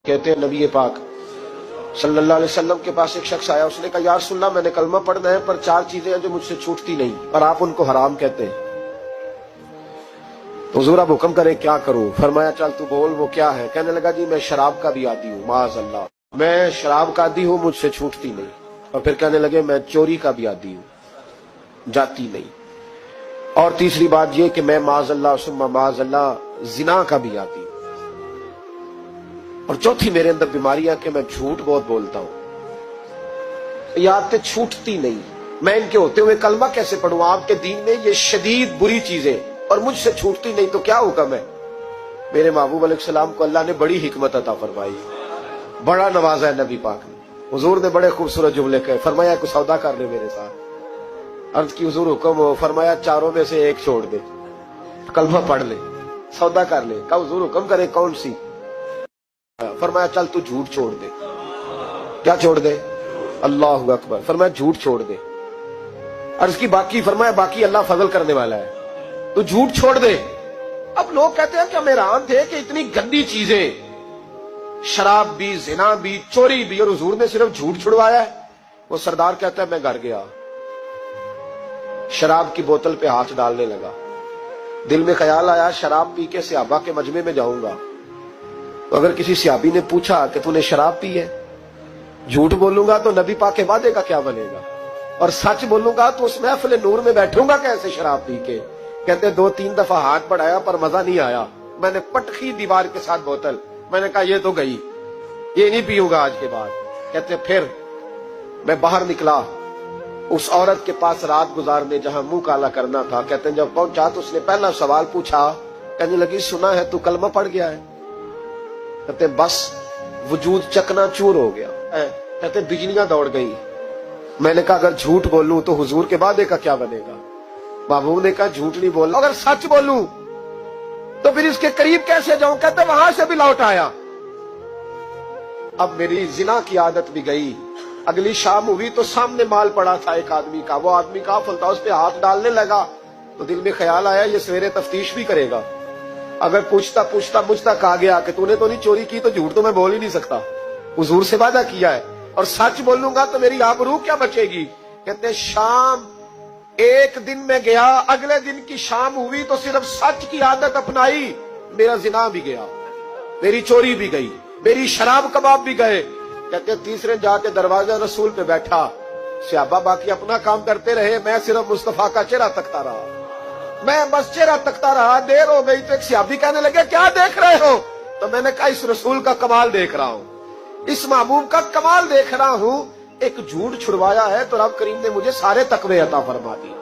कहते हैं नबी पाक सल्लल्लाहु अलैहि वसल्लम के पास एक शख्स आया, उसने कहा या रसूल अल्लाह मैंने कलमा पढ़ना है पर चार चीजें हैं जो मुझसे छूटती नहीं और आप उनको हराम कहते हैं, तो हुजूर आप हुक्म करें क्या करूं? फरमाया चल तू बोल वो क्या है? कहने लगा जी मैं शराब का भी आदी हूँ, माअज़ल्लाह मैं शराब का आदी हूँ, मुझसे छूटती नहीं। और फिर कहने लगे मैं चोरी का भी आदी हूँ, जाती नहीं। और तीसरी बात ये कि मैं माअज़ल्लाह सुम्मा माअज़ल्लाह जिना का भी आदी हूँ। और चौथी मेरे अंदर बीमारी है कि मैं झूठ बहुत बोलता हूं। ये आदतें छूटती नहीं, मैं इनके होते हुए कलमा कैसे पढ़ूं? आपके दीन में ये शदीद बुरी चीजें और मुझसे छूटती नहीं, तो क्या हुक्म है? मेरे महबूब अलैहिस्सलाम को अल्लाह ने बड़ी हिकमत अता फरमाई, बड़ा नवाजा है नबी पाक ने। हुजूर ने बड़े खूबसूरत जुमले कहे, फरमाया कुछ सौदा कर ले मेरे साथ। अर्ज की हुजूर हुक्म हो, फरमाया चारों में से एक छोड़ दे, कलमा पढ़ ले, सौदा कर ले। कहा हुजूर हुक्म करे कौन सी? फरमाया चल तू झूठ छोड़ दे। क्या छोड़ दे? अल्लाहु अकबर। फरमाया झूठ छोड़ दे। अर्ज की बाकी? फरमाया बाकी अल्लाह फजल करने वाला है, तू झूठ छोड़ दे। अब लोग कहते हैं कि हम हैरान थे कि इतनी गंदी चीजें, शराब भी, जिना भी, चोरी भी, और हुजूर ने सिर्फ झूठ छुड़वाया है। वो सरदार कहता है मैं घर गया, शराब की बोतल पे हाथ डालने लगा, दिल में ख्याल आया शराब पी के सहाबा के मजमे में जाऊंगा, तो अगर किसी सहाबी ने पूछा कि तूने शराब पी है, झूठ बोलूंगा तो नबी पाक के वादे का क्या बनेगा, और सच बोलूंगा तो उस महफिल नूर में बैठूंगा कैसे शराब पी के? कहते 2-3 दफा हाथ बढ़ाया पर मजा नहीं आया, मैंने पटखी दीवार के साथ बोतल, मैंने कहा ये तो गई, ये नहीं पीऊंगा आज के बाद। कहते फिर मैं बाहर निकला उस औरत के पास रात गुजारने जहां मुंह काला करना था। कहते जब पहुंचा तो उसने पहला सवाल पूछा, कहने लगी सुना है तू कलमा पढ़ गया है? कहते बस वजूद चकनाचूर हो गया। कहते बिजलियां दौड़ गई। मैंने कहा अगर झूठ बोलूं तो हुजूर के वादे का क्या बनेगा? महबूब ने कहा झूठ नहीं बोलना, अगर सच बोलूं तो फिर इसके करीब कैसे जाऊं? कहते वहां से भी लौट आया। अब मेरी जिना की आदत भी गई। अगली शाम हुई तो सामने माल पड़ा था एक आदमी का, वो आदमी काफिल था, उस पे हाथ डालने लगा तो दिल में ख्याल आया ये सवेरे तफ्तीश भी करेगा, अगर पूछता पूछता मुझ तक आ गया कि तूने तो नहीं चोरी की, तो झूठ तो मैं बोल ही नहीं सकता, हुजूर से वादा किया है, और सच बोलूंगा तो मेरी आबरू क्या बचेगी? कहते शाम एक दिन में गया, अगले दिन की शाम हुई तो सिर्फ सच की आदत अपनाई, मेरा जिना भी गया, मेरी चोरी भी गई, मेरी शराब कबाब भी गए। कहते तीसरे जाके दरवाजा रसूल पे बैठा, सहाबा बाकी अपना काम करते रहे, मैं सिर्फ मुस्तफा का चेहरा तकता रहा, मैं बस चेहरा तकता रहा। देर हो गई तो एक सहाबी कहने लगे क्या देख रहे हो? तो मैंने कहा इस रसूल का कमाल देख रहा हूं, इस महबूब का कमाल देख रहा हूं। एक झूठ छुड़वाया है तो रब करीम ने मुझे सारे तकवे अता फरमा दिए।